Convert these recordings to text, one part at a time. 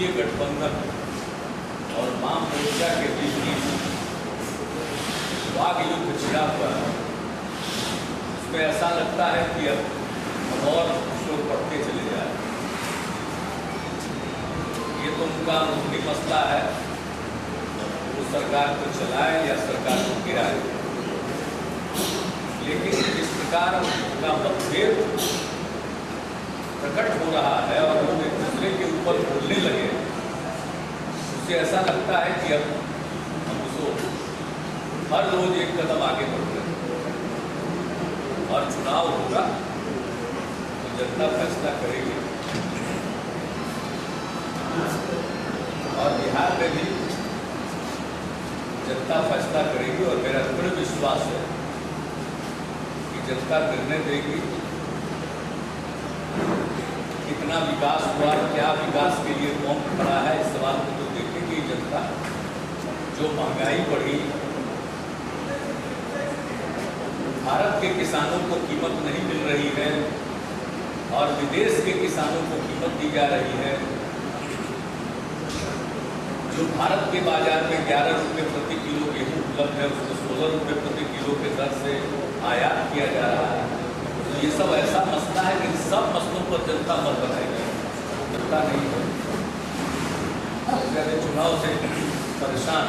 NDA गठबंधन और वाम मोर्चा के बीच वाग युद्ध छिड़ा हुआ है, उसमें ऐसा लगता है कि अब और शोर बढ़ते चले जा रहे हैं। ये तो उनका मुख्य मसला है, वो सरकार को चलाए या सरकार को गिराए। लेकिन जिस प्रकार उनका मतभेद प्रकट हो रहा है और लोग एक दूसरे के ऊपर बोलने लगे, उससे ऐसा लगता है कि अब हम उसको हर रोज एक कदम आगे बढ़ रहे हैं। और चुनाव होगा तो जनता फैसला करेगी, और बिहार में भी जनता फैसला करेगी। और मेरा दृढ़ विश्वास है कि जनता निर्णय देगी कितना विकास हुआ, क्या विकास के लिए कौन खड़ा है, इस सवाल को तो देखेगी जनता। जो महंगाई बढ़ी, भारत के किसानों को कीमत नहीं मिल रही है और विदेश के किसानों को कीमत दी जा रही है। जो भारत के बाजार में 11 रुपये प्रति किलो गेहूँ उपलब्ध है, उसको 16 रुपये प्रति किलो के दर से आयात किया जा रहा है। तो ये सब ऐसा मसला है कि सब मसलों पर जनता मत बनाएगी, जनता नहीं है। जैसे चुनाव से परेशान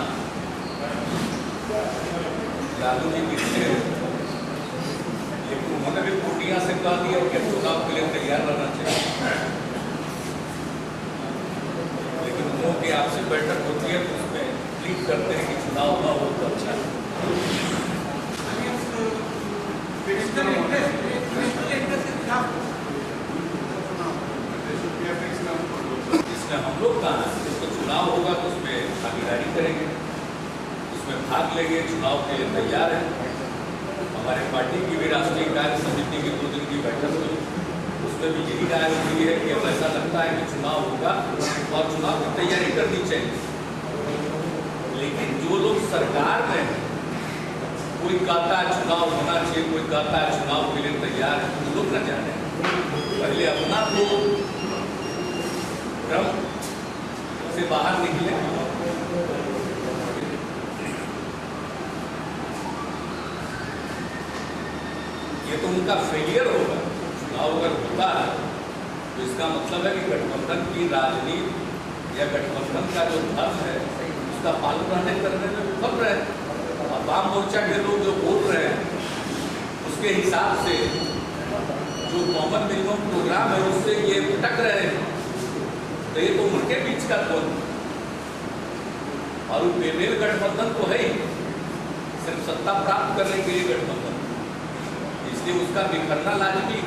लालू जी भी थे, लेकिन उन्होंने भी कुटिया से कह दिया कि चुनाव के लिए तैयार रहना चाहिए। लेकिन उन्होंने की आपसे बैठक होती है तो उसमें प्लीड करते हैं कि चुनाव न हो तो अच्छा है। इसमें हम लोग कहाँ हैं, तो चुनाव होगा तो उसमें भागीदारी करेंगे, उसमें भाग लेंगे, चुनाव के लिए तैयार हैं। हमारे पार्टी की भी राष्ट्रीय कार्य समिति की 2 दिन की बैठक हुई, उसमें भी यही राय हुई है कि अब ऐसा लगता है कि चुनाव होगा और चुनाव की तैयारी करनी चाहिए। लेकिन जो लोग सरकार में हैं, कोई कहता है चुनाव होना चाहिए, कोई कहता है चुनाव के लिए तैयार है, तो लोग न जाने। पहले अपना तो भ्रम से बाहर निकले। ये तो उनका फेलियर होगा। चुनाव अगर होता है तो इसका मतलब है कि गठबंधन की राजनीति या गठबंधन का जो धर्म है उसका पालन करने में विफल रहे। वाम मोर्चा के लोग जो बोल रहे हैं उसके हिसाब से जो कॉमन मिनिमम प्रोग्राम है उससे ये भटक रहे हैं, तो ये तो उनके बीच का कौन। और बेमेल गठबंधन तो है ही, सिर्फ सत्ता प्राप्त करने के लिए गठबंधन, इसलिए उसका बिखरना लाजमी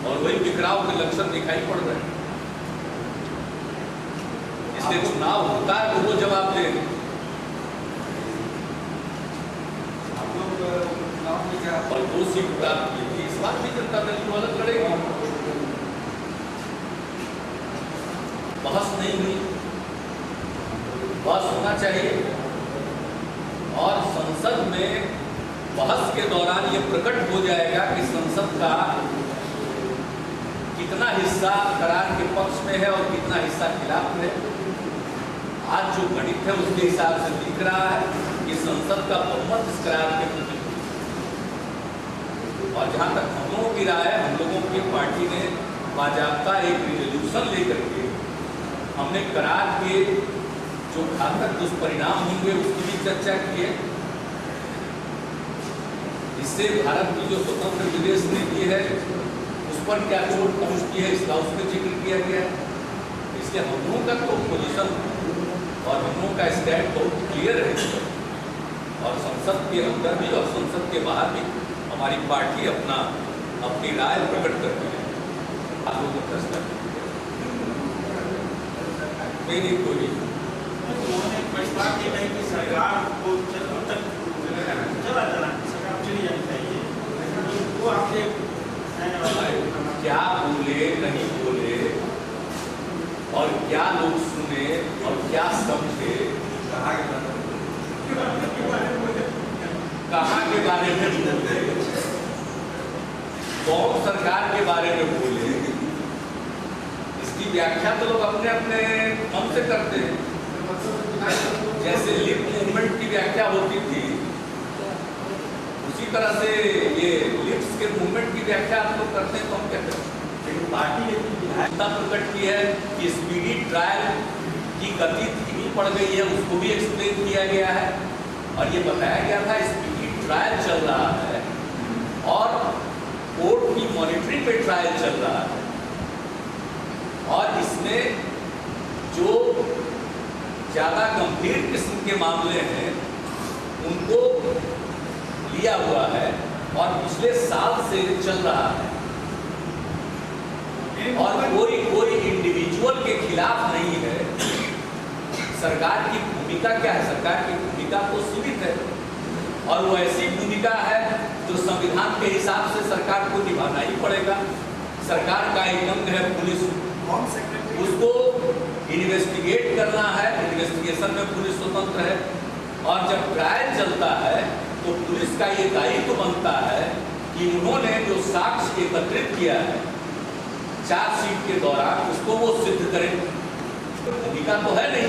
और वही बिखराव के लक्षण दिखाई पड़ रहे हैं। इसलिए चुनाव होता है तो वो जवाब दें। और 2 सीट प्राप्त की थी, इस बात भी जनता दल की मदद करेगी। बहस नहीं हुई, बहस होना चाहिए। और संसद में बहस के दौरान ये प्रकट हो जाएगा कि संसद का कितना हिस्सा करार के पक्ष में है और कितना हिस्सा खिलाफ है। आज जो गणित है उसके हिसाब से दिख रहा है कि संसद का बहुमत इस करार के प्रति। और जहाँ तक हम लोगों की राय है, हम लोगों की पार्टी ने बाजाबता एक रिजोल्यूशन लेकर के हमने करार के जो घातक दुष्परिणाम होंगे उसकी भी चर्चा की है। इससे भारत की जो स्वतंत्र विदेश नीति है उस पर क्या चोट पहुँचती है, इसका उसमें जिक्र किया गया है। इसलिए हम लोगों का तो पोजिशन और हम लोगों का स्टैंड बहुत क्लियर है। और संसद के अंदर भी और संसद के बाहर भी हमारी पार्टी अपनी राय प्रकट करती है। आगे को फैसला मेरी कोई सरकार को चला सरकार चली जानी चाहिए, वो आपने क्या बोले नहीं बोले और क्या लोग सुने और क्या समझे, कहाँ के बारे में बोले, कौन सरकार के बारे में बोले, इसकी इसकी व्याख्या तो लोग अपने अपने मन से करते हैं। जैसे लिप मूवमेंट की व्याख्या होती थी, उसी तरह से ये लिप्स के मूवमेंट की व्याख्या आप लोग करते हैं, तो हम कहते हैं। लेकिन पार्टी ने प्रकट की है कि स्पीडी ट्रायल की गति धीमी पड़ गई है, उसको भी एक्सप्लेन किया गया है। और ये बताया गया था स्पीडी ट्रायल चल रहा है और कोर्ट की मॉनिटरिंग पे ट्रायल चल रहा है, और इसमें जो ज़्यादा गंभीर किस्म के मामले हैं उनको लिया हुआ है और पिछले साल से चल रहा है, और कोई इंडिविजुअल के खिलाफ नहीं है। सरकार की भूमिका क्या है? सरकार की भूमिका तो सीमित है, और वो ऐसी भूमिका है जो संविधान के हिसाब से सरकार को निभाना ही पड़ेगा। सरकार का एक अंग है पुलिस, उसको इन्वेस्टिगेट करना है, इन्वेस्टिगेशन में पुलिस स्वतंत्र है। और जब ट्रायल चलता है तो पुलिस का ये दायित्व बनता है कि उन्होंने जो साक्ष्य एकत्रित किया है चार्जशीट के दौरान, उसको वो सिद्ध करें। तो भूमिका तो है नहीं,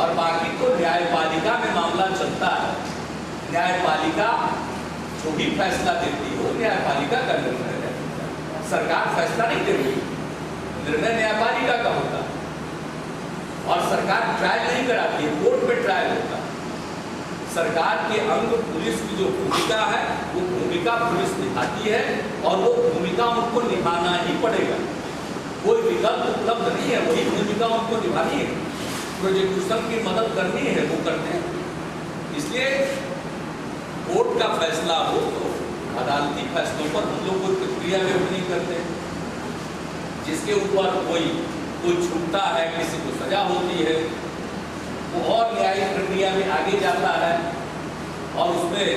और बाकी तो न्यायपालिका में मामला चलता है। न्यायपालिका जो भी फैसला देती हो, न्यायपालिका का निर्णय है, सरकार फैसला नहीं दे रही, निर्णय न्यायपालिका का होता है। और सरकार ट्रायल नहीं कराती है, कोर्ट में ट्रायल होता है। सरकार के अंग पुलिस की जो भूमिका है वो भूमिका पुलिस निभाती है, और वो भूमिका उनको निभाना ही पड़ेगा, कोई विकल्प उपलब्ध नहीं है, वही भूमिका उनको निभानी है। प्रोसिक्यूशन की मदद करनी है, वो करते हैं। इसलिए कोर्ट का फैसला हो तो अदालती फैसलों पर हम लोग कोई प्रतिक्रिया व्यक्त नहीं करते। जिसके ऊपर कोई छूटता है, किसी को सजा होती है, वो और न्यायिक प्रक्रिया में आगे जाता है और उसमें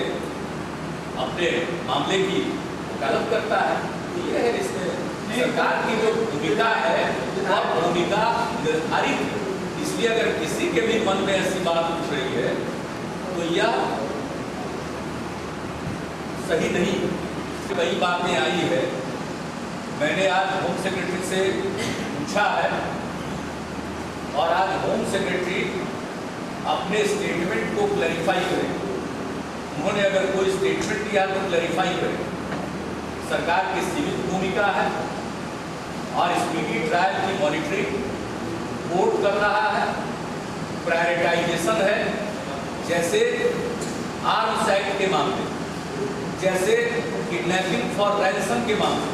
अपने मामले की वकालत करता है। ये है इसमें सरकार की जो भूमिका है वह भूमिका निर्धारित है। इसलिए अगर किसी के भी मन में ऐसी बात उठ रही है तो यह सही नहीं। कई बातें आई है, मैंने आज होम सेक्रेटरी से पूछा है, और आज होम सेक्रेटरी अपने स्टेटमेंट को क्लैरिफाई करें। उन्होंने अगर कोई स्टेटमेंट दिया तो क्लैरिफाई करें। सरकार की सीमित भूमिका है और स्पीडी ट्रायल की मॉनिटरिंग कोर्ट कर रहा है, प्रायोरिटाइजेशन है। जैसे आर्म्स एक्ट के मामले, जैसे किडनैपिंग फॉर रैंसम के मामले,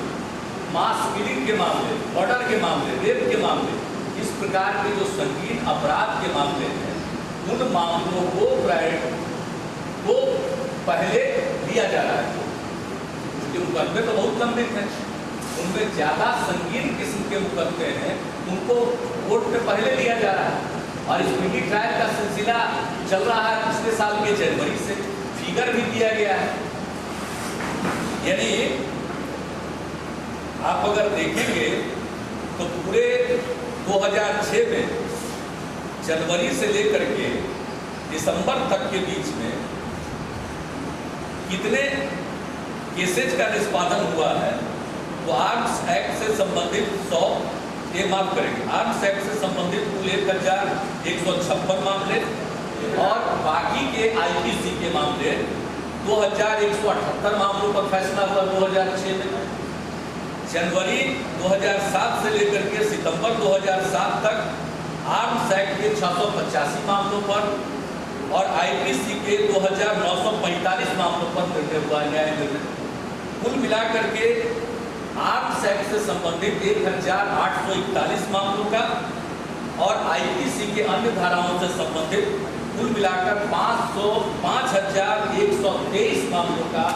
मास किलिंग के मामले, मर्डर के मामले, रेप के मामले, इस प्रकार के जो संगीन अपराध के मामले हैं, उन मामलों को पहले लिया जा रहा है। क्योंकि मुकदमे तो बहुत लंबित हैं, उनमें ज़्यादा संगीन किस्म के मुकदमे हैं, उनको कोर्ट में पहले लिया जा रहा है। और स्पीडी ट्रायल का सिलसिला चल रहा है पिछले साल के जनवरी से, फिगर भी दिया गया है। यानी आप अगर देखेंगे तो पूरे 2006 में जनवरी से लेकर के दिसंबर तक के बीच में कितने केसेज का निष्पादन हुआ है, तो आर्म्स एक्ट से संबंधित 100, ये माफ करेंगे, आर्म्स एक्ट से संबंधित कुल 1156 मामले, और बाकी के आईपीसी के मामले 2178 मामलों पर फैसला हुआ 2006 में। जनवरी 2007 से लेकर के सितंबर 2007 तक आर्म्स एक्ट के 685 मामलों पर और आईपीसी के 2945 मामलों पर निर्णय हुआ, न्याय निर्णय। कुल मिलाकर के आर्म्स एक्ट से संबंधित 1841 मामलों का और आईपीसी के अन्य धाराओं से संबंधित कुल मिलाकर 5123 मामलों का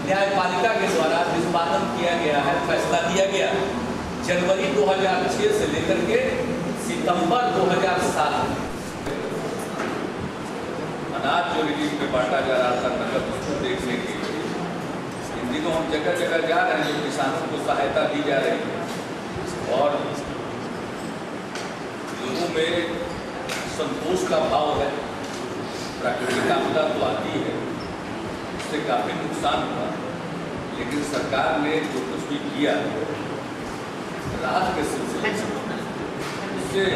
न्यायपालिका के द्वारा निष्पादन किया गया है, फैसला दिया गया है। जनवरी 2006 से लेकर के सितंबर 2007 में अनाज जो रिलीज में बांटा जा रहा था नगद, उसको देखने के लिए इन दिनों हम जगह जगह जा रहे हैं, जो किसानों को सहायता दी जा रही है और लोगों में संतोष का भाव है। प्राकृतिक आपदा तो आती है, उससे काफ़ी नुकसान हुआ, लेकिन सरकार ने जो कुछ भी किया राहत के सिलसिले में सबसे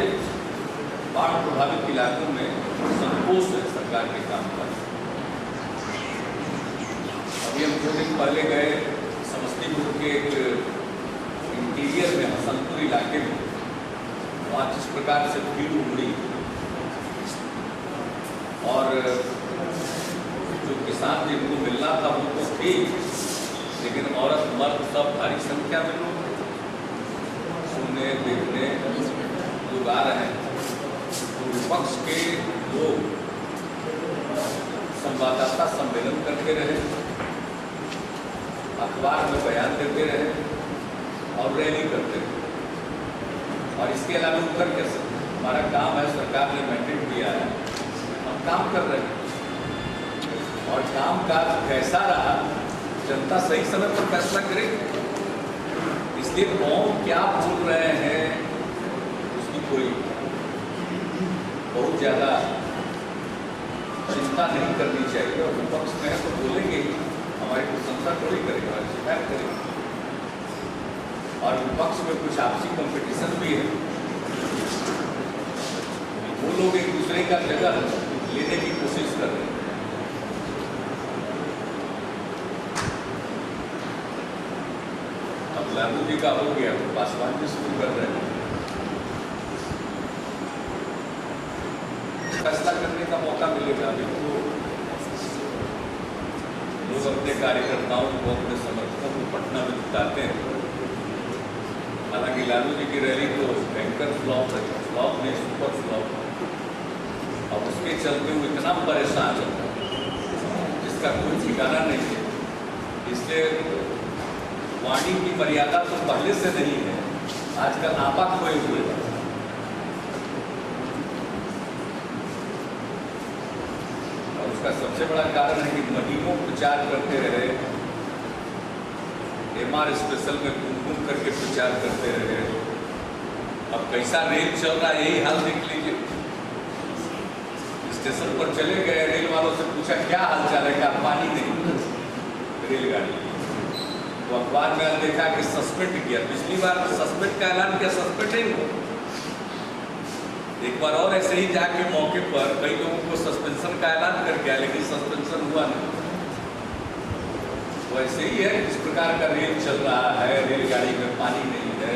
बाढ़ प्रभावित इलाकों में संतोष है सरकार के काम पर। अभी हम कुछ दिन पहले गए समस्तीपुर के एक इंटीरियर में हसनपुर इलाके में, वहाँ जिस प्रकार से भीड़ उमड़ी और जो किसान जिनको मिलना था वो तो थे, लेकिन औरत मर्द सब भारी संख्या में लोग सुनने देखने लोग आ रहे हैं। तो विपक्ष के लोग संवाददाता सम्मेलन करते रहे, अखबार में बयान देते रहे और रैली करते रहे, और इसके अलावा उत्तर कर सकते। हमारा काम है, सरकार ने मैंडेट दिया है, हम काम कर रहे हैं और काम काज कैसा रहा जनता सही समय पर फैसला करेगी। इसलिए कौन क्या बोल रहे हैं उसकी कोई बहुत ज़्यादा चिंता नहीं करनी चाहिए। और विपक्ष में है तो बोलेंगे, हमारी प्रशंसा थोड़ी करेगा, हमारी शिकायत करेगा। और विपक्ष में कुछ आपसी कंपटीशन भी है, वो लोग एक दूसरे का जगह लेने की कोशिश कर रहे हैं। अब लालू जी का हो गया तो पासवान जी शुरू कर रहे हैं। फैसला करने का मौका मिलेगा। अभी तो लोग अपने कार्यकर्ताओं को, अपने समर्थकों को पटना में जुटाते हैं। हालांकि लालू जी की रैली तो भयंकर फ्लॉप है, फ्लॉप नहीं सुपर फ्लॉप। अब उसके चलते वो इतना परेशान है जिसका कोई ठिकाना नहीं है। इसलिए वाणी की मर्यादा तो पहले से नहीं है, आजकल आपा खोए हुए हैं। और उसका सबसे बड़ा कारण है कि महीनों प्रचार करते रहे, MR स्पेशल में घूम करके प्रचार करते रहे। अब कैसा रेल चल रहा है यही हाल देख लीजिए। स्टेशन पर चले गए, रेल वालों से पूछा क्या हाल चाल है, क्या पानी नहीं रेलगाड़ी। तो अखबार में देखा कि सस्पेंड किया। पिछली बार सस्पेंड का ऐलान किया, सस्पेंड नहीं हुआ। एक बार और ऐसे ही जाके मौके पर कई लोगों को सस्पेंशन का ऐलान कर गया, लेकिन सस्पेंशन हुआ नहीं। तो ऐसे ही है, इस प्रकार का रेल चल रहा है, रेलगाड़ी में पानी नहीं है,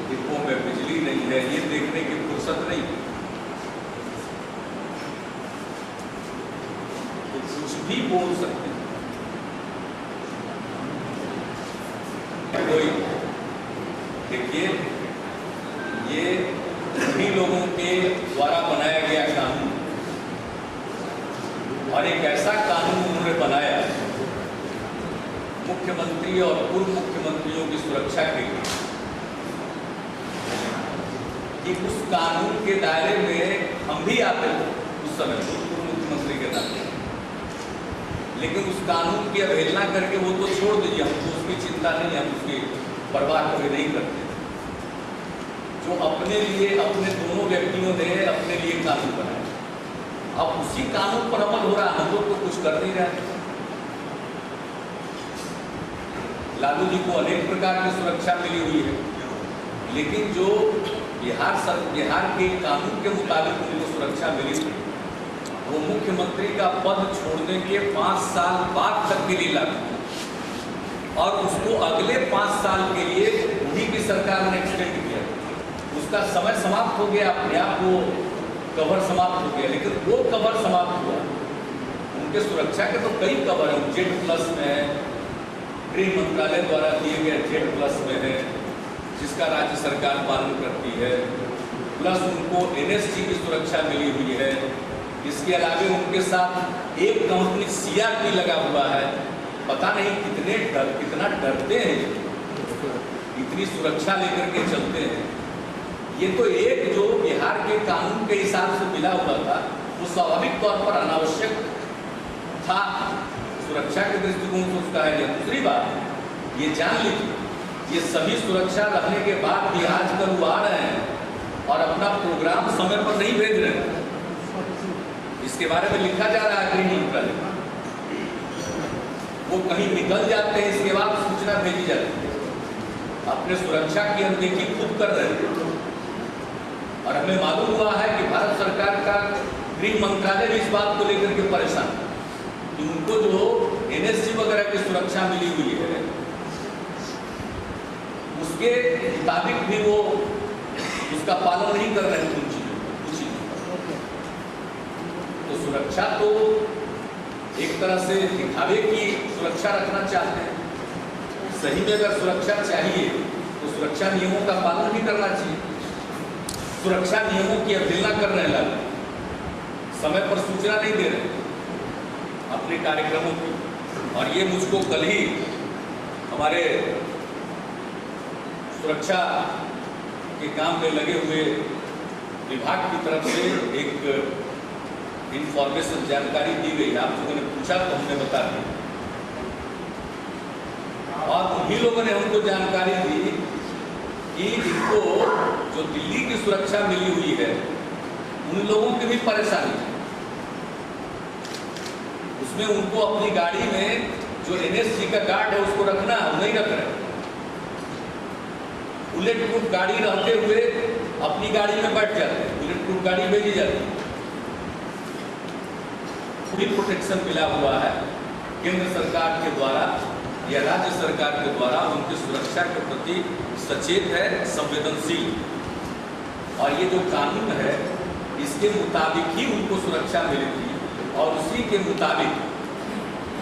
डिब्बों में बिजली नहीं है, ये देखने की फुर्सत नहीं। तो कुछ भी बोल सकते हैं कोई। देखिए, ये सभी लोगों के द्वारा बनाया गया कानून, और एक ऐसा कानून उन्होंने बनाया मुख्यमंत्री और पूर्व मुख्यमंत्रियों की सुरक्षा के लिए कि उस कानून के दायरे में हम भी आते थे उस समय, पूर्व मुख्यमंत्री के नाते। लेकिन उस कानून की अवहेलना करके वो तो छोड़ दीजिए, हमको उसकी चिंता नहीं, हम उसकी परवाह कभी नहीं करते। जो अपने लिए, अपने दोनों व्यक्तियों ने अपने लिए कानून बनाया, अब उसी कानून पर अमल हो रहा है, हम लोग तो कुछ कर नहीं रहे। लालू जी को अनेक प्रकार की सुरक्षा मिली हुई है, लेकिन जो बिहार के कानून के मुताबिक उनको सुरक्षा मिली थी, वो मुख्यमंत्री का पद छोड़ने के 5 साल बाद तक के लिए लागू, और उसको अगले 5 साल के लिए उन्हीं की सरकार ने एक्सटेंड किया। उसका समय समाप्त हो गया, अपने आप वो कवर समाप्त हो गया। लेकिन वो कवर समाप्त हुआ, उनके सुरक्षा के तो कई कवर हैं। Z+ में है, गृह मंत्रालय द्वारा दिए गए Z+ में है, जिसका राज्य सरकार पालन करती है, प्लस उनको NSG की सुरक्षा मिली हुई है। इसके अलावा उनके साथ एक कंपनी CRP लगा हुआ है। पता नहीं कितना डरते हैं, इतनी सुरक्षा लेकर के चलते हैं। ये तो एक जो बिहार के कानून के हिसाब से मिला हुआ था, वो स्वाभाविक तौर पर अनावश्यक था, सुरक्षा के दृष्टिकोण से उसका है। दूसरी बात ये जान लीजिए, ये सभी सुरक्षा रहने के बाद भी आजकल वो आ रहे हैं और अपना प्रोग्राम समय पर नहीं भेज रहे हैं। इसके बारे में लिखा जा रहा है गृह मंत्रालय, वो कहीं निकल जाते हैं, इसके बाद सूचना भेजी जाती है। अपने सुरक्षा की अनदेखी खुद कर रहे थे। और हमें मालूम हुआ है कि भारत सरकार का गृह मंत्रालय भी इस बात को लेकर के परेशान है कि उनको जो NSG वगैरह की सुरक्षा मिली हुई है उसके मुताबिक भी वो उसका पालन नहीं कर रहे हैं। कुछ चीजों तो सुरक्षा तो एक तरह से दिखावे की सुरक्षा रखना चाहते हैं। सही में अगर सुरक्षा चाहिए तो सुरक्षा नियमों का पालन भी करना चाहिए। सुरक्षा नियमों की अवहेलना कर रहे हैं, समय पर सूचना नहीं दे रहे अपने कार्यक्रमों की। और ये मुझको कल ही हमारे सुरक्षा के काम में लगे हुए विभाग की तरफ से एक इंफॉर्मेशन जानकारी दी गई। आप लोगों ने पूछा तो हमने बता दी और उन्हीं लोगों ने हमको जानकारी दी कि इनको जो दिल्ली की सुरक्षा मिली हुई है उन लोगों की भी परेशानी है। उसमें उनको अपनी गाड़ी में जो NSG का गार्ड है उसको रखना है, नहीं रख रहे। बुलेट प्रूफ गाड़ी रहते हुए अपनी गाड़ी में बैठ जाते हैं, बुलेट प्रूफ गाड़ी भेजी जाती है। पूरी प्रोटेक्शन मिला हुआ है केंद्र सरकार के द्वारा या राज्य सरकार के द्वारा उनकी सुरक्षा के प्रति सचेत है, संवेदनशील। और ये जो कानून है इसके मुताबिक ही उनको सुरक्षा मिली थी और उसी के मुताबिक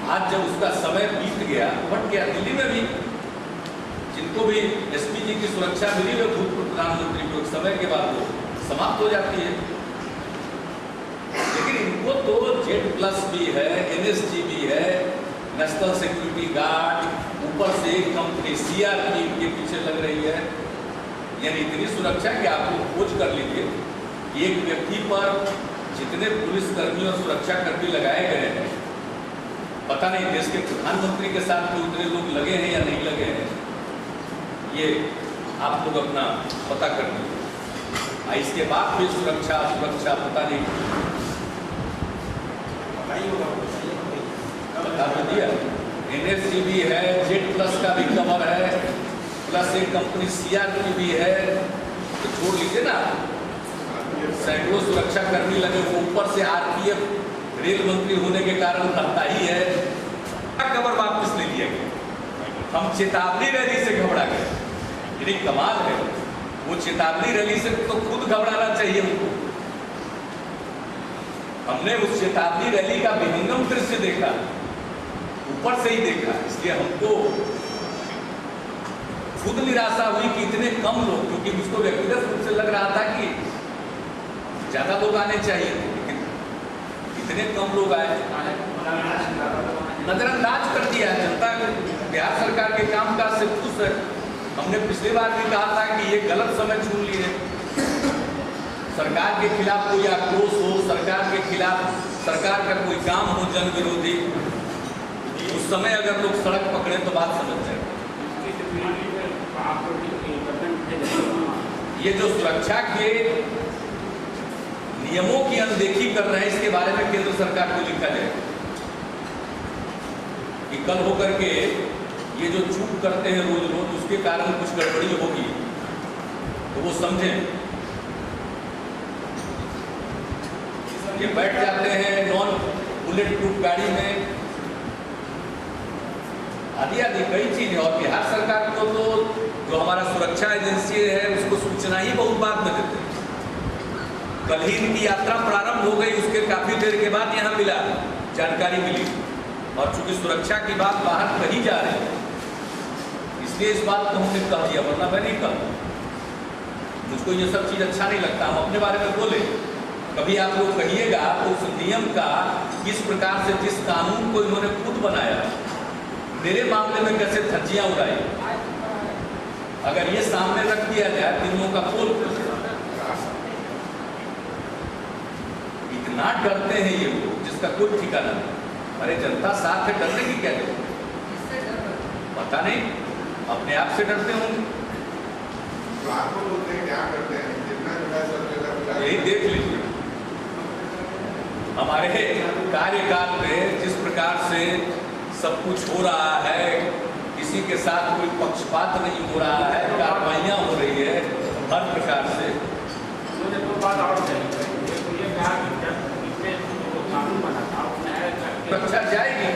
आज जब उसका समय बीत गया, बढ़ गया, दिल्ली में भी जिनको भी SP जी की सुरक्षा मिली है भूतपूर्व प्रधानमंत्री को एक समय के बाद वो समाप्त हो जाती है। लेकिन इनको तो Z+ भी है, NSG भी है, नेशनल सिक्योरिटी गार्ड, ऊपर से एक कंपनी CRP के पीछे लग रही है। यानी इतनी सुरक्षा कि आप लोग खोज कर लीजिए कि एक व्यक्ति पर जितने पुलिस कर्मी और सुरक्षा कर्मी लगाए गए हैं, पता नहीं देश के प्रधानमंत्री के साथ भी उतने लोग लगे हैं या नहीं लगे हैं, ये आप लोग अपना पता कर लीजिए। इसके बाद भी सुरक्षा पता नहीं बता तो दिया। NSG भी है, Z+ का भी कवर है, प्लस एक कंपनी CRP भी है, तो छोड़ लीजिए ना। सैकड़ों सुरक्षा कर्मी लगे हुए, ऊपर से RPF रेल मंत्री होने के कारण लगता ही है कवर वापस ले लिया गया। हम चेतावनी रैली से घबरा गए। इतनी कमाल है, वो चेतावनी रैली से तो खुद घबराना चाहिए उनको। हमने उस चेतावनी रैली का विहंगम दृश्य देखा, ऊपर से ही देखा, इसलिए हमको खुद निराशा हुई कि इतने कम लोग, क्योंकि मुझको व्यक्तिगत रूप से लग रहा था कि ज्यादा लोग आने चाहिए, लेकिन इतने कम लोग आए। नजरअंदाज कर दिया जनता। बिहार सरकार के कामकाज से खुश है। हमने पिछली बार भी कहा था कि ये गलत समय चुन लिए। सरकार के खिलाफ कोई आक्रोश हो, सरकार के खिलाफ सरकार का कोई काम हो जन विरोधी, उस समय अगर लोग सड़क पकड़े तो बात समझ जाए। ये जो सुरक्षा के नियमों की अनदेखी कर रहे हैं, इसके बारे में केंद्र सरकार को लिखा जाए कि कल होकर के ये जो चूक करते हैं रोज रोज, उसके कारण कुछ गड़बड़ी होगी तो वो समझें। ये बैठ जाते हैं नॉन बुलेट प्रूफ गाड़ी में, आदि आदि कई चीज है। और बिहार सरकार को तो जो हमारा सुरक्षा एजेंसी है उसको सूचना ही बहुत बाद में देते हैं। कल ही इनकी यात्रा प्रारंभ हो गई, उसके काफी देर के बाद यहाँ मिला जानकारी मिली। और चूंकि सुरक्षा की बात बाहर कही जा रही है, इसलिए इस बात को हमने कह दिया, वरना मैं नहीं कहूँ। मुझको ये सब चीज अच्छा नहीं लगता, हम अपने बारे में बोले। कभी आप लोग कहिएगा तो उस नियम का किस प्रकार से, जिस कानून को इन्होंने खुद बनाया, मेरे मामले में कैसे धज्जियां उड़ाई, अगर ये सामने रख दिया जाए तीनों का पोल। इतना डरते हैं ये लोग जिसका कोई ठिकाना नहीं। अरे जनता साथ है, डरने की क्या जरूरत? पता नहीं, अपने आप से डरते होंगे। यही देख लीजिए हमारे कार्यकाल में जिस प्रकार से सब कुछ हो रहा है, किसी के साथ कोई पक्षपात नहीं हो रहा है, कार्रवाइयाँ हो रही है हर प्रकार से। मुझे तो बात और ये कहा कि जब कानून बना था सुरक्षा जाएगी,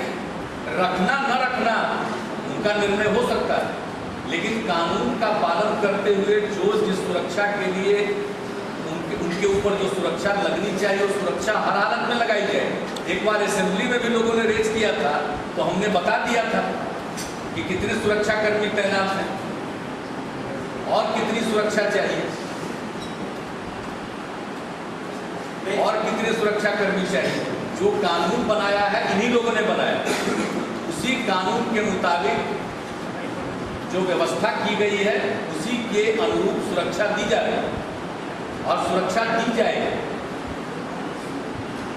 रखना न रखना उनका निर्णय हो सकता है, लेकिन कानून का पालन करते हुए जो जिस सुरक्षा के लिए उनके ऊपर जो सुरक्षा लगनी चाहिए वो सुरक्षा हर हालत में लगाई जाए। एक बार असेंबली में भी लोगों ने रेज किया था तो हमने बता दिया था कि कितने सुरक्षा कर्मी तैनात हैं और कितनी सुरक्षा चाहिए और कितने सुरक्षा कर्मी चाहिए। जो कानून बनाया है इन्हीं लोगों ने बनाया, उसी कानून के मुताबिक जो व्यवस्था की गई है उसी के अनुरूप सुरक्षा दी जा रही है और सुरक्षा दी जाएगी।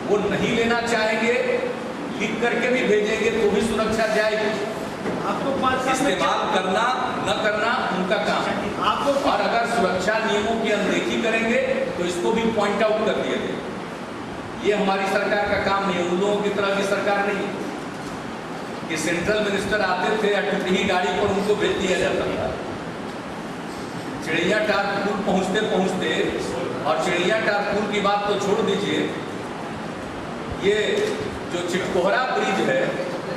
वो नहीं लेना चाहेंगे, लिख करके भी भेजेंगे तो भी सुरक्षा जाएगी। आपको इस्तेमाल करना न करना उनका काम है। आपको और अगर सुरक्षा नियमों की अनदेखी करेंगे तो इसको भी पॉइंट आउट कर दिया जाए। ये हमारी सरकार का काम नहीं है, उन लोगों की तरह की सरकार नहीं है कि सेंट्रल मिनिस्टर आते थे टूटी गाड़ी पर उनको भेज दिया जाता था। चिड़िया टारपुर पहुंचते पहुंचते, और चिड़िया टारपुर की बात तो छोड़ दीजिए, ये जो चिटकोहरा ब्रिज है,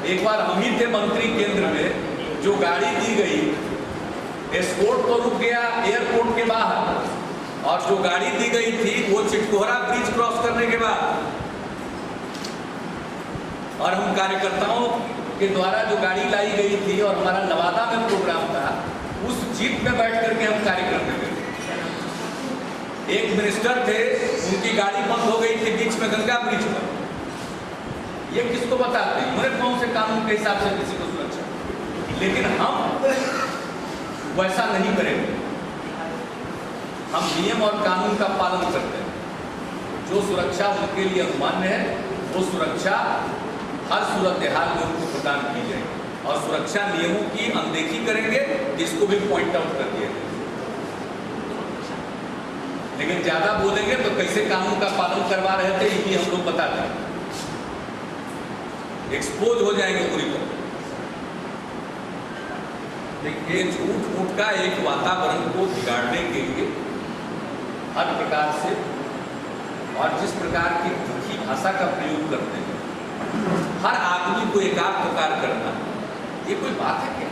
एक बार हम ही थे मंत्री केंद्र में, जो गाड़ी दी गई एस्कॉर्ट तो रुक गया एयरपोर्ट के बाहर, और जो गाड़ी दी गई थी वो चिटकोहरा ब्रिज क्रॉस करने के बाद, और हम कार्यकर्ताओं के द्वारा जो गाड़ी लाई गई थी और हमारा नवादा में प्रोग्राम था, उस जीप में बैठ करके हम कार्यक्रम में गए। एक मिनिस्टर थे, उनकी गाड़ी बंद हो गई थी बीच में गंगा ब्रिज पर। ये किसको बताते हैं? मेरे कौन से कानून के हिसाब से किसी को सुरक्षा, लेकिन हम वैसा नहीं करेंगे। हम नियम और कानून का पालन करते हैं। जो सुरक्षा उनके लिए अनुमान्य है वो सुरक्षा हर सूरत हाल में उनको प्रदान की जाएगी, और सुरक्षा नियमों की अनदेखी करेंगे इसको भी पॉइंट आउट कर दिया जाएगा। लेकिन ज्यादा बोलेंगे तो कैसे कानून का पालन करवा रहे थे ये भी हम लोग बता देंगे, एक्सपोज हो जाएंगे पूरी तरह। देखिए, झूठ मूठ का एक वातावरण को बिगाड़ने के लिए हर प्रकार से और जिस प्रकार की तीखी भाषा का प्रयोग करते हैं, हर आदमी को एकाध प्रकार करना, ये कोई बात है क्या?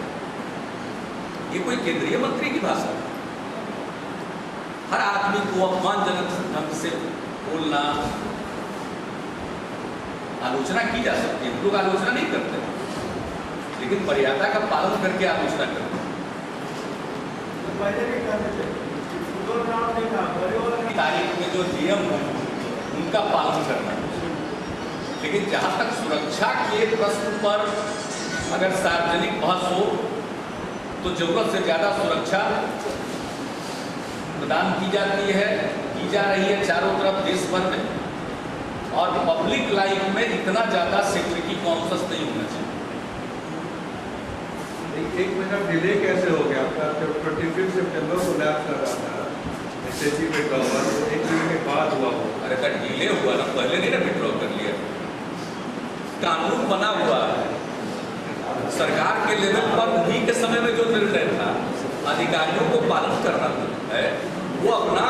ये कोई केंद्रीय मंत्री की भाषा है? हर आदमी को अपमानजनक ढंग से बोलना, आलोचना की जा सकती है, हम लोग आलोचना नहीं करते, लेकिन मर्यादा का पालन करके आलोचना करते हैं। तारीख में जो नियम है उनका पालन करना, लेकिन जहाँ तक सुरक्षा के प्रश्न पर अगर सार्वजनिक बहस हो तो जरूरत से ज़्यादा सुरक्षा प्रदान की जाती है, की जा रही है चारों तरफ देश भर में, और पब्लिक लाइफ में इतना ज़्यादा सिक्योरिटी कॉन्शियस नहीं होना चाहिए। एक महीना डिले कैसे हो गया आपका? 25 सितंबर को लैब कर रहा था एसएससी पे कवर, एक महीने के बाद हुआ हो। अरे का डिले हुआ ना, पहले नहीं ना विड्रॉ कर लिया। कानून बना हुआ है सरकार के लेवल पर, उन्हीं के समय में जो निर्णय था अधिकारियों को पालन करना है, वो अपना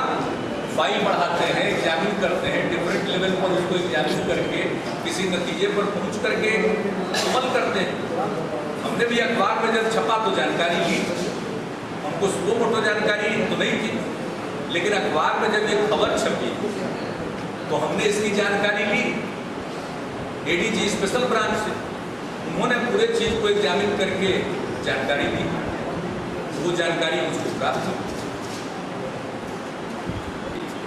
फाइल बढ़ाते हैं, एग्जामिन करते हैं, डिफरेंट लेवल पर उसको एग्जामिन करके किसी नतीजे पर पहुंच करके अमल करते हैं। हमने भी अखबार में जब छपा तो जानकारी ली, हमको स्लो मोटो जानकारी तो नहीं थी, लेकिन अखबार में जब ये खबर छपी तो हमने इसकी जानकारी ली एडीजी स्पेशल ब्रांच से। उन्होंने पूरे चीज को एग्जामिन करके जानकारी दी, वो जानकारी मुझको प्राप्त हुई।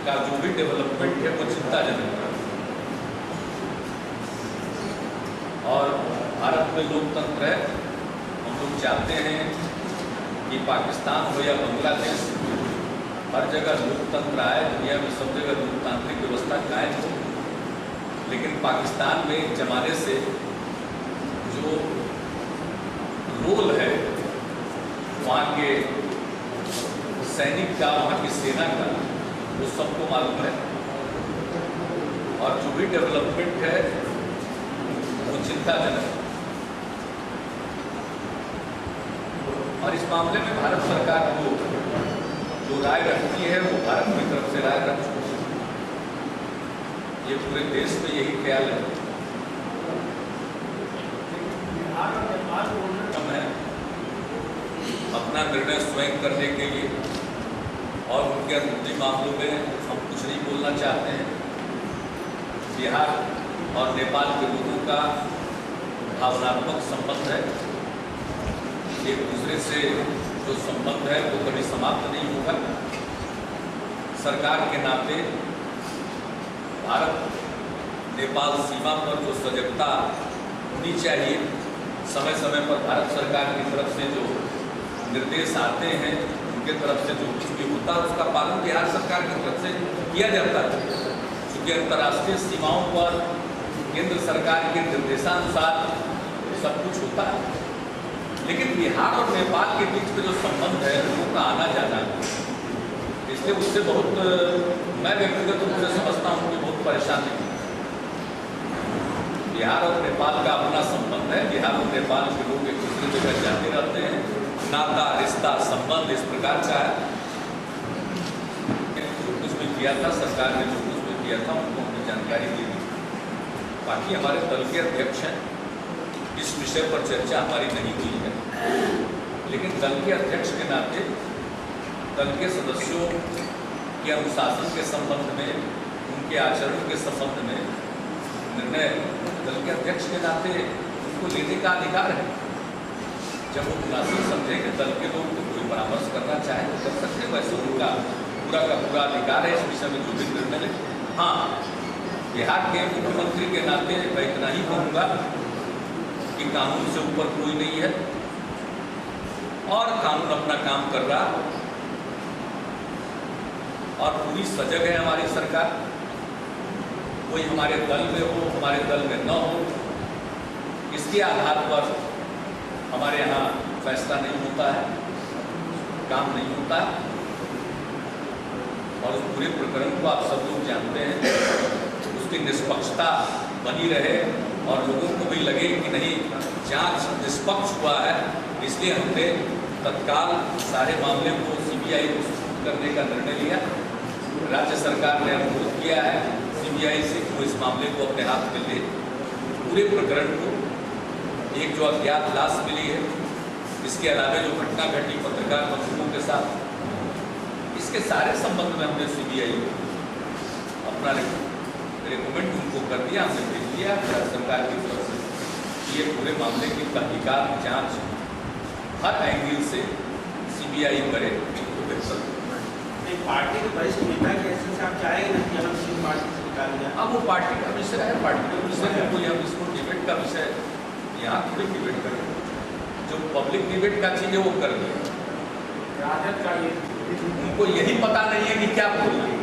का जो भी डेवलपमेंट है वो चिंताजनक है, और भारत में लोकतंत्र है। हम लोग चाहते हैं कि पाकिस्तान हो या बांग्लादेश, हर जगह लोकतंत्र आए, दुनिया में सब जगह लोकतांत्रिक व्यवस्था कायम हो। लेकिन पाकिस्तान में एक जमाने से जो रोल है वहाँ के सैनिक का, वहाँ की सेना का, वो सबको मालूम है, और जो भी डेवलपमेंट है वो चिंताजनक है। और इस मामले में भारत सरकार को जो राय रखती है वो भारत की तरफ से राय रख चुकी है। ये पूरे देश में यही ख्याल है। मैं अपना निर्णय स्वयं करने के लिए और उनके अंदरूनी मामलों में हम कुछ नहीं बोलना चाहते हैं। बिहार और नेपाल के लोगों का भावनात्मक संबंध है, एक दूसरे से जो संबंध है वो कभी समाप्त नहीं होगा। सरकार के नाते भारत नेपाल सीमा पर जो सजगता होनी चाहिए, समय समय पर भारत सरकार की तरफ से जो निर्देश आते हैं, उनके तरफ से जो कुछ भी होता है उसका पालन बिहार सरकार की तरफ से किया जाता है। क्योंकि अंतर्राष्ट्रीय सीमाओं पर केंद्र सरकार के निर्देशानुसार सब कुछ होता है, लेकिन बिहार और नेपाल के बीच में जो संबंध है उनका आना जाना है, इसलिए उससे बहुत मैं व्यक्तिगत रूप से समझता हूँ कि बहुत परेशानी है। बिहार और नेपाल का अपना संबंध है, बिहार और नेपाल के लोग एक दूसरे जगह जाते रहते हैं, नाता रिश्ता संबंध इस प्रकार का है। जो कुछ भी किया था सरकार ने, जो कुछ भी किया था उनको हमने जानकारी दी। बाकी हमारे दल के अध्यक्ष हैं, इस विषय पर चर्चा हमारी नहीं हुई है, लेकिन दल के अध्यक्ष के नाते दल के सदस्यों के अनुशासन के संबंध में, उनके आचरण के संबंध में निर्णय दल के अध्यक्ष के नाते उनको लेने का अधिकार है। जब वो मुनासिब समझे कि दल के लोग तो कोई परामर्श करना चाहे तो कर सकते हैं, वैसे उनका पूरा का पूरा अधिकार है इस विषय में जो भी निर्णय ले। हाँ, बिहार के मुख्यमंत्री के नाते मैं इतना ही कहूँगा कि कानून से ऊपर कोई नहीं है और कानून अपना काम कर रहा और पूरी सजग है हमारी सरकार। कोई हमारे दल में हो, हमारे दल में न हो, इसके आधार पर हमारे यहाँ फैसला नहीं होता है, काम नहीं होता है। और उस पूरे प्रकरण को आप सब लोग जानते हैं, उसकी निष्पक्षता बनी रहे और लोगों को भी लगे कि नहीं जांच निष्पक्ष हुआ है, इसलिए हमने तत्काल सारे मामले को सीबीआई को सुपुर्द करने का निर्णय लिया। राज्य सरकार ने अनुरोध किया है सीबीआई से कि वो इस मामले को अपने हाथ में ले। पूरे प्रकरण को, एक जो अज्ञात लाश मिली है, इसके अलावा जो घटना घटी पत्रकार बंधुओं के साथ, इसके सारे संबंध में हमने सीबीआई को अपना रिकमेंड उनको कर दिया, हमने भेज दिया सरकार की तरफ से। ये पूरे मामले की तहकीकात जांच हर एंगल से सीबीआई करे तो बेहतर। पार्टी के वरिष्ठ नेता के ऐसे से आप चाहेंगे ना कि हम किसी पार्टी से निकाल जाए? अब वो पार्टी का विषय है, पार्टी के विषय में कोई हम इसको डिबेट का विषय यहाँ थोड़ी डिबेट करें। जो पब्लिक डिबेट का चीज़ है वो कर दिया। राजद का ये उनको यही पता नहीं है कि क्या बोलना है,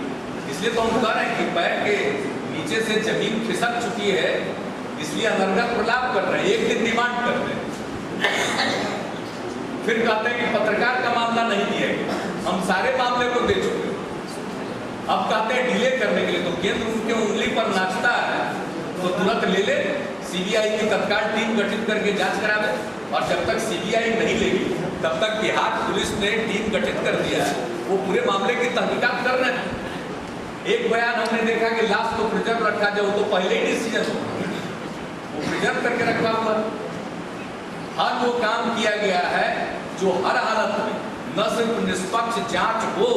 इसलिए तो हम कह रहे हैं कि पैर के नीचे से जमीन खिसक चुकी है, इसलिए अनर्गल प्रलाप कर रहे हैं, एक दिन डिमांड कर रहे हैं, फिर कहते हैं कि पत्रकार का मामला नहीं दिया गया। हम सारे मामले को दे चुके, अब कहते हैं डिले करने के लिए। तो केंद्र उनके उंगली पर नाचता है तो तुरंत ले ले, सीबीआई की तत्काल टीम गठित करके जांच करावे। और जब तक सीबीआई नहीं लेगी तब तक बिहार पुलिस ने टीम गठित कर दिया है, वो पूरे मामले की तहकीकात कर रहे हैं। एक बयान हमने देखा कि लाश को प्रिजर्व रखा जाए, वो तो पहले ही डिसीजन हो, वो प्रिजर्व करके रखा हुआ। हर वो काम किया गया है जो हर हालत में न सिर्फ निष्पक्ष जांच हो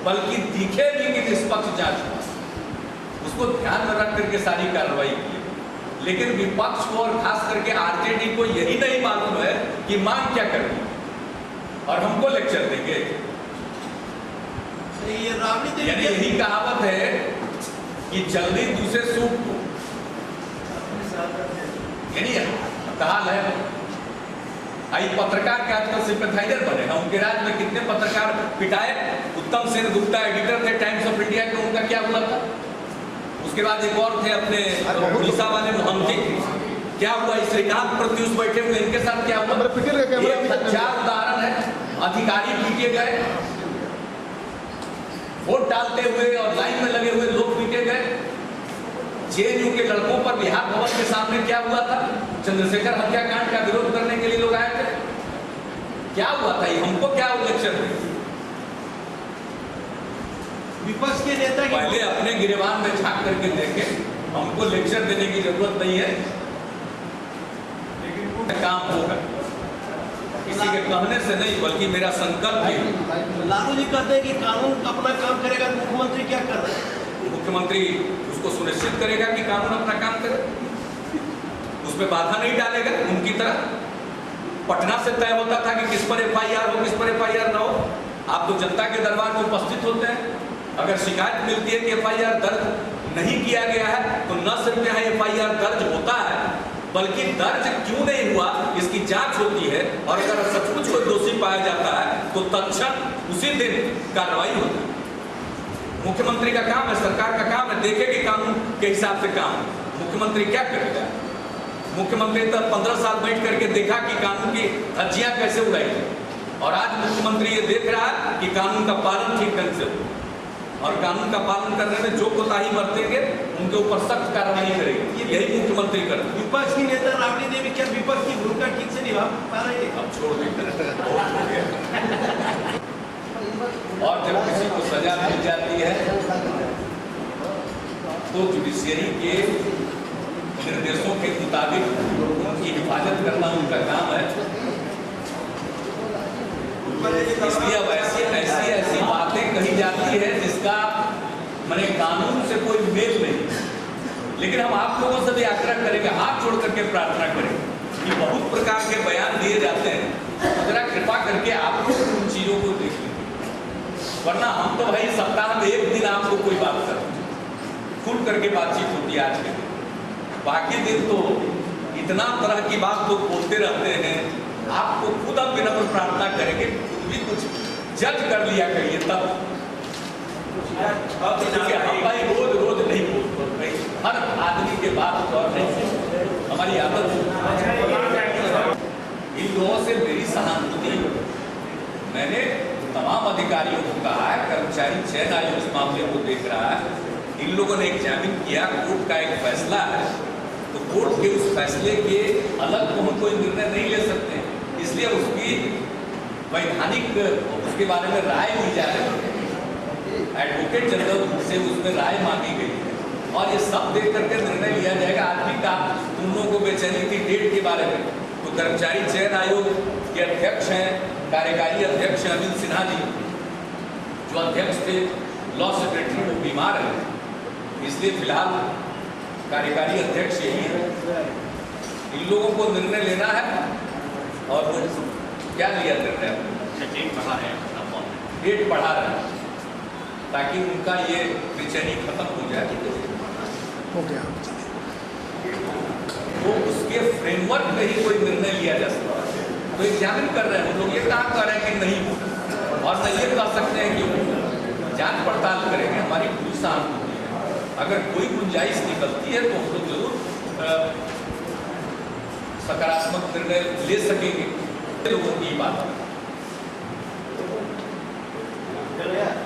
बल्कि दिखे भी कि निष्पक्ष जांच हो, उसको ध्यान में रख करके सारी कार्रवाई की। लेकिन विपक्ष को और खास करके आरजेडी को यही नहीं मालूम है कि मांग क्या करनी और हमको लेक्चर देंगे। यानी यही कहावत है कि जल्दी दूसरे सूप को, यानी हाल है। आई पत्रकार के आजकल सिंपैथाइजर बने हैं, उनके राज्य में कितने पत्रकार पिटाए। उत्तम सेन गुप्ता एडिटर थे टाइम्स ऑफ इंडिया के, उनका क्या हुआ था? उसके बाद एक और थे अपने उड़ीसा वाले मोहम्मदी, क्या हुआ? श्रीकांत प्रत्युष बैठे हुए, इनके साथ क्या हुआ? ये हजार उदाहरण है। अधिकारी पीटे गए, वोट डालते हुए और लाइन में लगे हुए लोग पीटे गए। जेएनयू के लड़कों पर बिहार भवन के सामने क्या हुआ था? चंद्रशेखर हत्याकांड का विरोध करने के लिए लोग आए थे। क्या हुआ था? ये हमको क्या लेक्चर दें? विपक्ष के नेता की पहले अपने गिरेबान में झांक करके देखें, हमको लेक्चर देने की जरूरत नहीं है। लेकिन काम होगा, किसी के कहने से नहीं, बल्कि मेरा संकल्प है। लालू जी कहते हैं कि कानून अपना काम करेगा, मुख्यमंत्री क्या कर रहे हैं? मुख्यमंत्री उसको सुनिश्चित करेगा कि कानून अपना काम करे, उसमें बाधा नहीं डालेगा। उनकी तरह पटना से तय होता था कि किस पर FIR हो, किस पर FIR ना हो। आप तो जनता के दरबार में उपस्थित होते हैं। अगर शिकायत मिलती है कि FIR दर्ज नहीं किया गया है, तो न सिर्फ यहाँ FIR दर्ज होता है, बल्कि दर्ज क्यों नहीं हुआ इसकी जांच होती है। और अगर सचमुच कोई दोषी पाया जाता है तो तत्क्षण उसी दिन कार्रवाई होती है। मुख्यमंत्री का काम है, सरकार का काम है, देखे कि कानून के हिसाब से काम है। मुख्यमंत्री क्या करेगा? मुख्यमंत्री तो 15 साल बैठ करके देखा कि कानून की धज्जियां कैसे उड़ाई जाए, और आज मुख्यमंत्री ये देख रहा है कि कानून का पालन ठीक ढंग से हो, और कानून का पालन करने में जो कोताही बरतेंगे उनके ऊपर सख्त कार्रवाई करेगी। यही मुख्यमंत्री करते हैं। विपक्ष की नेता राबड़ी देवी क्या विपक्ष की भूमिका ठीक से निभा पा रही है? अब छोड़ देते हैं, बहुत हो गया। और जब किसी को सजा मिल जाती है तो जुडिशियरी के निर्देशों के मुताबिक उनकी हिफाजत करना उनका काम है। इसलिए अब ऐसी बातें कही जाती है जिसका माने कानून से कोई मेल नहीं। लेकिन हम आप लोगों से भी आग्रह करेंगे, हाथ जोड़ करके प्रार्थना करेंगे कि बहुत प्रकार के बयान दिए जाते हैं, जरा कृपा करके आप लोग उन चीजों को देखिए। वरना हम तो भाई सप्ताह में एक दिन आपको कोई बात कर खुल करके बातचीत होती है आज के दिन, बाकी दिन तो इतना तरह की बात लोग बोलते रहते हैं। आपको खुद अब विनम्र प्रार्थना करेंगे, खुद भी कुछ जज कर लिया करिए तब। हम भाई रोज रोज नहीं बोलते, हर आदमी के बात और नहीं, हमारी आदत। इन लोगों से मेरी सहानुभूति, मैंने तमाम अधिकारियों को कहा है, कर्मचारी चयन आयोग इस मामले को देख रहा है, इन लोगों ने एग्जामिन किया, कोर्ट का एक फैसला है, तो कोर्ट के उस फैसले के अलग तो हम कोई निर्णय नहीं ले सकते, इसलिए उसकी वैधानिक उसके बारे में राय ली जा रही है। एडवोकेट जनरल से उसमें राय मांगी गई है, और ये सब देख करके निर्णय लिया जाएगा। आज भी का तुम लोगों को बेचैनी थी डेट के बारे में, तो कर्मचारी चयन आयोग के अध्यक्ष हैं, कार्यकारी अध्यक्ष अनिल सिन्हा जी, जो अध्यक्ष थे, लॉ सेक्रेटरी वो बीमार है, इसलिए फिलहाल कार्यकारी अध्यक्ष यही है। इन लोगों को निर्णय लेना है, और वो क्या लिया निर्णय? डेट बढ़ा रहे हैं ताकि उनका ये बेचैनी खत्म हो जाए। तो उसके फ्रेमवर्क में ही कोई निर्णय लिया जा सकता है। तो एग्जामिन कर रहे हैं हम लोग, ये कहा कर रहे हैं कि नहीं हो, और न ये कह सकते हैं कि जांच पड़ताल करेंगे। हमारी पूरी सहानुभूति है, अगर कोई गुंजाइश निकलती है तो हम लोग जरूर सकारात्मक निर्णय ले सकेंगे। लोगों की बात है।